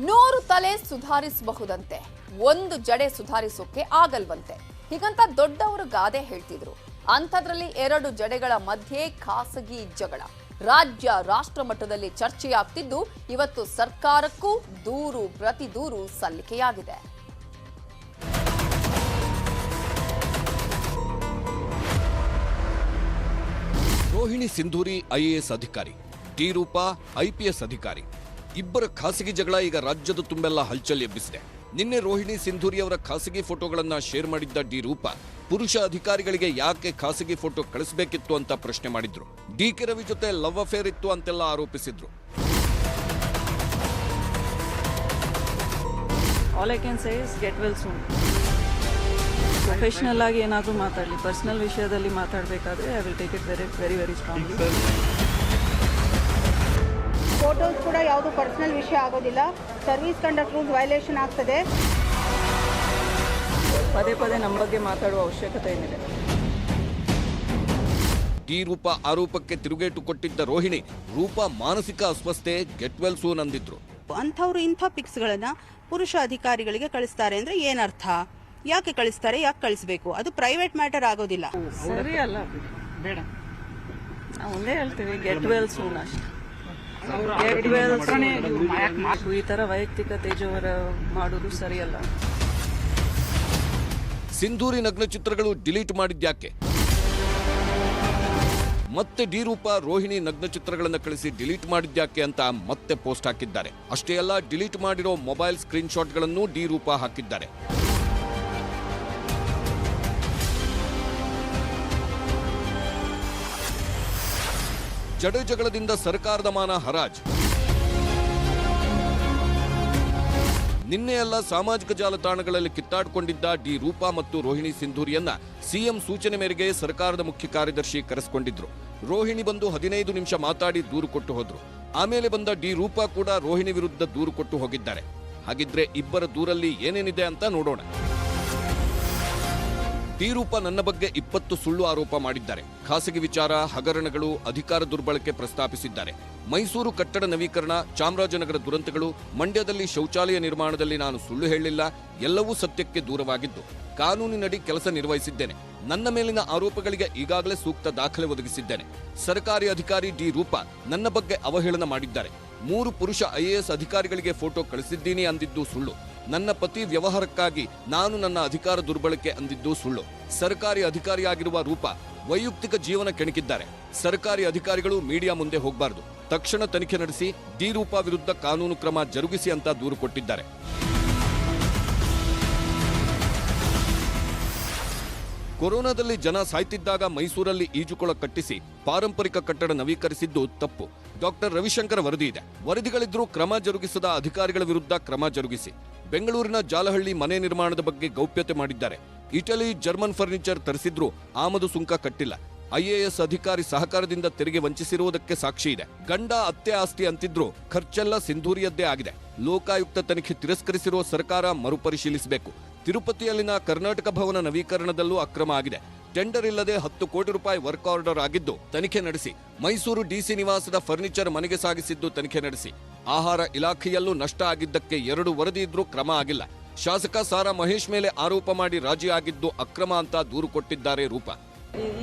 100 ತಲೆ ಸುಧಾರಿಸಬಹುದಂತೆ, ಒಂದು ಜಡೆ ಸುಧಾರಿಸೋಕೆ ಆಗಲ್ವಂತೆ. ಹೀಗಂತ ದೊಡ್ಡವರು ಗಾದೆ ಹೇಳ್ತಿದ್ರು. ಅಂಥದ್ರಲ್ಲಿ 2 ಜಡೆಗಳ ಮಧ್ಯೆ ಖಾಸಗಿ ಜಗಳ ರಾಜ್ಯ ರಾಷ್ಟ್ರ ಮಟ್ಟದಲ್ಲಿ ಚರ್ಚೆಯಾಗ್ತಿದ್ದು, ಇವತ್ತು ಸರ್ಕಾರಕ್ಕೂ ದೂರು ಪ್ರತಿ ದೂರು ಸಲ್ಲಿಕೆಯಾಗಿದೆ. ರೋಹಿಣಿ ಸಿಂಧೂರಿ ಐಎಎಸ್ ಅಧಿಕಾರಿ, ಡಿ ರೂಪಾ ಐಪಿಎಸ್ ಅಧಿಕಾರಿ. ಇಬ್ಬರ ಖಾಸಗಿ ಜಗಳ ಈಗ ರಾಜ್ಯದ ತುಂಬೆಲ್ಲ ಹಲ್ಚಲ್ ಎಬ್ಬಿಸಿದೆ. ನಿನ್ನೆ ರೋಹಿಣಿ ಸಿಂಧೂರಿ ಅವರ ಖಾಸಗಿ ಫೋಟೋಗಳನ್ನ ಶೇರ್ ಮಾಡಿದ್ದ ಡಿ ರೂಪಾ ಪುರುಷ ಅಧಿಕಾರಿಗಳಿಗೆ ಯಾಕೆ ಖಾಸಗಿ ಫೋಟೋ ಕಳಿಸಬೇಕಿತ್ತು ಅಂತ ಪ್ರಶ್ನೆ ಮಾಡಿದ್ರು. ಡಿಕೆ ರವಿ ಜೊತೆ ಲವ್ ಅಫೇರ್ ಇತ್ತು ಅಂತೆಲ್ಲ ಆರೋಪಿಸಿದ್ರು. All I can say is get well soon. Professional ಆಗಿ ಏನಾದರೂ ಮಾತಾಡಲಿ, ಪರ್ಸನಲ್ ವಿಷಯದಲ್ಲಿ ಮಾತಾಡಬೇಕಾದ್ರೆ I will take it very strongly. Photos ಕೂಡ ಯಾವುದು ಪರ್ಸನಲ್ ವಿಷಯ ಆಗೋದಿಲ್ಲ. ಸರ್ವಿಸ್ ಕಂಡಕ್ಟ್ ರೂಲ್ಸ್ ವೈಲೇಷನ್ ಆಗ್ತದೆ. ಪದೇ ನಮ್ಮ ಬಗ್ಗೆ ಮಾತಾಡುವ ಅವಶ್ಯಕತೆ ಏನಿದೆ? ಡಿ ರೂಪಾ ಆರೋಪಕ್ಕೆ ತಿರುಗೇಟು ಕೊಟ್ಟಿದ್ದ ರೋಹಿಣಿ, ರೂಪಾ ಮಾನಸಿಕ ಅಸ್ವಸ್ಥತೆ, ಗೆಟ್ ವೆಲ್ ಸೂನ್ ಅಂದಿದ್ರು. ಅಂಥವ್ರು ಇಂಥ ಪಿಕ್ಸ್ಗಳನ್ನ ಪುರುಷ ಅಧಿಕಾರಿಗಳಿಗೆ ಕಳಿಸ್ತಾರೆ ಅಂದ್ರೆ ಏನರ್ಥ? ಯಾಕೆ ಕಳಿಸ್ತಾರೆ, ಯಾಕೆ ಕಳಿಸ್ಬೇಕು? ಅದು ಪ್ರೈವೇಟ್ ಮ್ಯಾಟರ್ ಆಗೋದಿಲ್ಲ. ಸರಿ ಅಲ್ಲ, ಬೇಡ. ನಾವು ಒಂದೇ ಹೇಳ್ತೀವಿ, ಗೆಟ್ ವೆಲ್ ಸೂನ್ ಅಷ್ಟೇ. Get well soon. ಈ ತರ ವೈಯಕ್ತಿಕ ತೇಜೋವರ ಮಾಡೋದು ಸರಿಯಲ್ಲ. ಸಿಂಧೂರಿ ನಗ್ನ ಚಿತ್ರಗಳು ಡಿಲೀಟ್ ಮಾಡಿದ್ಯಾಕೆ? ಮತ್ತೆ ಡಿ ರೂಪಾ ರೋಹಿಣಿ ನಗ್ನ ಚಿತ್ರಗಳನ್ನು ಕಳಿಸಿ ಡಿಲೀಟ್ ಮಾಡಿದ್ಯಾಕೆ ಅಂತ ಮತ್ತೆ ಪೋಸ್ಟ್ ಹಾಕಿದ್ದಾರೆ. ಅಷ್ಟೇ ಅಲ್ಲ, ಡಿಲೀಟ್ ಮಾಡಿರೋ ಮೊಬೈಲ್ ಸ್ಕ್ರೀನ್ ಶಾಟ್ಗಳನ್ನು ಡಿ ರೂಪಾ ಹಾಕಿದ್ದಾರೆ. ಜಡೆ ಜಗಳದಿಂದ ಸರ್ಕಾರದ ಮಾನ ಹರಾಜ್. ನಿನ್ನೆ ಎಲ್ಲ ಸಾಮಾಜಿಕ ಜಾಲತಾಣಗಳಲ್ಲಿ ಕಿತ್ತಾಡಿಕೊಂಡಿದ್ದ ಡಿ ರೂಪಾ ಮತ್ತು ರೋಹಿಣಿ ಸಿಂಧೂರಿಯನ್ನ ಸಿಎಂ ಸೂಚನೆ ಮೇರೆಗೆ ಸರ್ಕಾರದ ಮುಖ್ಯ ಕಾರ್ಯದರ್ಶಿ ಕರೆಸಿಕೊಂಡಿದ್ರು. ರೋಹಿಣಿ ಬಂದು 15 ನಿಮಿಷ ಮಾತಾಡಿ ದೂರು ಕೊಟ್ಟು ಹೋದ್ರು. ಆಮೇಲೆ ಬಂದ ಡಿ ರೂಪಾ ಕೂಡ ರೋಹಿಣಿ ವಿರುದ್ಧ ದೂರು ಕೊಟ್ಟು ಹೋಗಿದ್ದಾರೆ. ಹಾಗಿದ್ರೆ ಇಬ್ಬರ ದೂರಲ್ಲಿ ಏನೇನಿದೆ ಅಂತ ನೋಡೋಣ. ಡಿ ರೂಪಾ ನನ್ನ ಬಗ್ಗೆ 20 ಸುಳ್ಳು ಆರೋಪ ಮಾಡಿದ್ದಾರೆ. ಖಾಸಗಿ ವಿಚಾರ, ಹಗರಣಗಳು, ಅಧಿಕಾರ ದುರ್ಬಳಕೆ ಪ್ರಸ್ತಾಪಿಸಿದ್ದಾರೆ. ಮೈಸೂರು ಕಟ್ಟಡ ನವೀಕರಣ, ಚಾಮರಾಜನಗರ ದುರಂತಗಳು, ಮಂಡ್ಯದಲ್ಲಿ ಶೌಚಾಲಯ ನಿರ್ಮಾಣದಲ್ಲಿ ನಾನು ಸುಳ್ಳು ಹೇಳಿಲ್ಲ. ಎಲ್ಲವೂ ಸತ್ಯಕ್ಕೆ ದೂರವಾಗಿದ್ದು ಕಾನೂನಿನಡಿ ಕೆಲಸ ನಿರ್ವಹಿಸಿದ್ದೇನೆ. ನನ್ನ ಮೇಲಿನ ಆರೋಪಗಳಿಗೆ ಈಗಾಗಲೇ ಸೂಕ್ತ ದಾಖಲೆ ಒದಗಿಸಿದ್ದೇನೆ. ಸರ್ಕಾರಿ ಅಧಿಕಾರಿ ಡಿ ರೂಪಾ ನನ್ನ ಬಗ್ಗೆ ಅವಹೇಳನ ಮಾಡಿದ್ದಾರೆ. 3 ಪುರುಷ ಐಎಎಸ್ ಅಧಿಕಾರಿಗಳಿಗೆ ಫೋಟೋ ಕಳಿಸಿದ್ದೀನಿ ಅಂದಿದ್ದು ಸುಳ್ಳು. ನನ್ನ ಪತಿ ವ್ಯವಹಾರಕ್ಕಾಗಿ ನಾನು ನನ್ನ ಅಧಿಕಾರ ದುರ್ಬಳಕೆ ಅಂದಿದ್ದು ಸುಳ್ಳು. ಸರ್ಕಾರಿ ಅಧಿಕಾರಿಯಾಗಿರುವ ರೂಪಾ ವೈಯಕ್ತಿಕ ಜೀವನ ಕೆಣಕಿದ್ದಾರೆ. ಸರ್ಕಾರಿ ಅಧಿಕಾರಿಗಳು ಮೀಡಿಯಾ ಮುಂದೆ ಹೋಗಬಾರದು. ತಕ್ಷಣ ತನಿಖೆ ನಡೆಸಿ ಡಿ ರೂಪಾ ವಿರುದ್ಧ ಕಾನೂನು ಕ್ರಮ ಜರುಗಿಸಿ ಅಂತ ದೂರು ಕೊಟ್ಟಿದ್ದಾರೆ. ಕೊರೋನಾದಲ್ಲಿ ಜನ ಸಾಯ್ತಿದ್ದಾಗ ಮೈಸೂರಲ್ಲಿ ಈಜುಕೊಳ ಕಟ್ಟಿಸಿ ಪಾರಂಪರಿಕ ಕಟ್ಟಡ ನವೀಕರಿಸಿದ್ದು ತಪ್ಪು. ಡಾಕ್ಟರ್ ರವಿಶಂಕರ್ ವರದಿ ಇದೆ. ವರದಿಗಳಿದ್ರೂ ಕ್ರಮ ಜರುಗಿಸದ ಅಧಿಕಾರಿಗಳ ವಿರುದ್ಧ ಕ್ರಮ ಜರುಗಿಸಿ. ಬೆಂಗಳೂರಿನ ಜಾಲಹಳ್ಳಿ ಮನೆ ನಿರ್ಮಾಣದ ಬಗ್ಗೆ ಗೌಪ್ಯತೆ ಮಾಡಿದ್ದಾರೆ. ಇಟಲಿ, ಜರ್ಮನ್ ಫರ್ನಿಚರ್ ತರಿಸಿದ್ರೂ ಆಮದು ಸುಂಕ ಕಟ್ಟಿಲ್ಲ. ಐಎಎಸ್ ಅಧಿಕಾರಿ ಸಹಕಾರದಿಂದ ತೆರಿಗೆ ವಂಚಿಸಿರುವುದಕ್ಕೆ ಸಾಕ್ಷಿ ಇದೆ. ಗಂಡ ಅತ್ತೆ ಆಸ್ತಿ ಅಂತಿದ್ರು ಖರ್ಚೆಲ್ಲ ಸಿಂಧೂರಿಯದ್ದೇ ಆಗಿದೆ. ಲೋಕಾಯುಕ್ತ ತನಿಖೆ ತಿರಸ್ಕರಿಸಿರುವ ಸರ್ಕಾರ ಮರುಪರಿಶೀಲಿಸಬೇಕು. ತಿರುಪತಿಯಲ್ಲಿನ ಕರ್ನಾಟಕ ಭವನ ನವೀಕರಣದಲ್ಲೂ ಅಕ್ರಮ ಆಗಿದೆ. ಟೆಂಡರ್ ಇಲ್ಲದೆ 10 ಕೋಟಿ ರೂಪಾಯಿ ವರ್ಕ್ ಆರ್ಡರ್ ಆಗಿದ್ದು ತನಿಖೆ ನಡೆಸಿ. ಮೈಸೂರು ಡಿಸಿ ನಿವಾಸದ ಫರ್ನಿಚರ್ ಮನೆಗೆ ಸಾಗಿಸಿದ್ದು ತನಿಖೆ ನಡೆಸಿ. ಆಹಾರ ಇಲಾಖೆಯಲ್ಲೂ ನಷ್ಟ ಆಗಿದ್ದಕ್ಕೆ 2 ವರದಿ ಇದ್ರೂ ಕ್ರಮ ಆಗಿಲ್ಲ. ಶಾಸಕ ಸಾರಾ ಮಹೇಶ್ ಮೇಲೆ ಆರೋಪ ಮಾಡಿ ರಾಜಿ ಆಗಿದ್ದು ಅಕ್ರಮ ಅಂತ ದೂರು ಕೊಟ್ಟಿದ್ದಾರೆ ರೂಪಾ.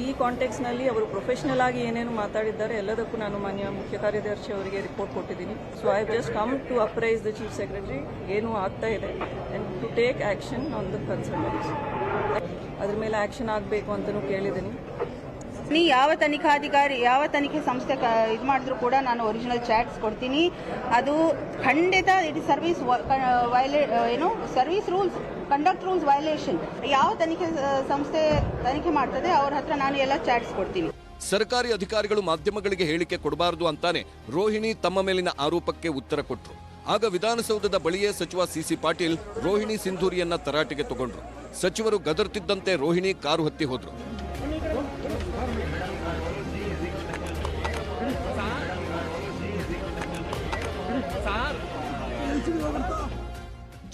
ಈ ಕಾಂಟೆಕ್ಸ್ ನಲ್ಲಿ ಅವರು ಪ್ರೊಫೆಷನಲ್ ಆಗಿ ಏನೇನು ಮಾತಾಡಿದ್ದಾರೆ ಎಲ್ಲದಕ್ಕೂ ನಾನು ಮಾನ್ಯ ಮುಖ್ಯ ಕಾರ್ಯದರ್ಶಿ ಅವರಿಗೆ ರಿಪೋರ್ಟ್ ಕೊಟ್ಟಿದ್ದೀನಿ. So I just come to apprise the chief secretary ಏನು ಆಗ್ತಾ ಇದೆ and to take action on the concerns. ಅದ್ರ ಮೇಲೆ ಆಕ್ಷನ್ ಆಗಬೇಕು ಅಂತಲೂ ಕೇಳಿದ್ದೀನಿ. ನೀ ಯಾವ ತನಿಖಾಧಿಕಾರಿ, ಯಾವ ತನಿಖೆ ಸಂಸ್ಥೆ ಇದು ಮಾಡಿದ್ರು ಕೂಡ ನಾನು ಒರಿಜಿನಲ್ ಚಾಟ್ಸ್ ಕೊಡ್ತೀನಿ. ಅದು ಖಂಡಿತ it is service rules conduct rules violation. ಯಾವ ತನಿಖೆ ಸಂಸ್ಥೆ ತನಿಖೆ ಮಾಡ್ತದೆ ಅವ್ರ ಹತ್ರ ನಾನು ಎಲ್ಲ ಚಾಟ್ಸ್ ಕೊಡ್ತೀನಿ. ಸರ್ಕಾರಿ ಅಧಿಕಾರಿಗಳು ಮಾಧ್ಯಮಗಳಿಗೆ ಹೇಳಿಕೆ ಕೊಡಬಾರದು ಅಂತಾನೆ ರೋಹಿಣಿ ತಮ್ಮ ಮೇಲಿನ ಆರೋಪಕ್ಕೆ ಉತ್ತರ ಕೊಟ್ಟರು. ಆಗ ವಿಧಾನಸೌಧದ ಬಳಿಯೇ ಸಚಿವ ಸಿಸಿ ಪಾಟೀಲ್ ರೋಹಿಣಿ ಸಿಂಧೂರಿಯನ್ನ ತರಾಟೆಗೆ ತಗೊಂಡ್ರು. ಸಚಿವರು ಗದರ್ತಿದ್ದಂತೆ ರೋಹಿಣಿ ಕಾರು ಹತ್ತಿ ಹೋದ್ರು.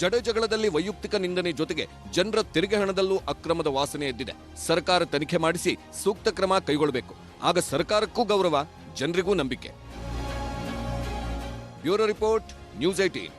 ಜಡೆ ಜಗಳದಲ್ಲಿ ವೈಯಕ್ತಿಕ ನಿಂದನೆ ಜೊತೆಗೆ ಜನರ ತೆರಿಗೆ ಹಣದಲ್ಲೂ ಅಕ್ರಮದ ವಾಸನೆ ಎದ್ದಿದೆ. ಸರ್ಕಾರ ತನಿಖೆ ಮಾಡಿಸಿ ಸೂಕ್ತ ಕ್ರಮ ಕೈಗೊಳ್ಳಬೇಕು. ಆಗ ಸರ್ಕಾರಕ್ಕೂ ಗೌರವ, ಜನರಿಗೂ ನಂಬಿಕೆ. Bureau report, news 18.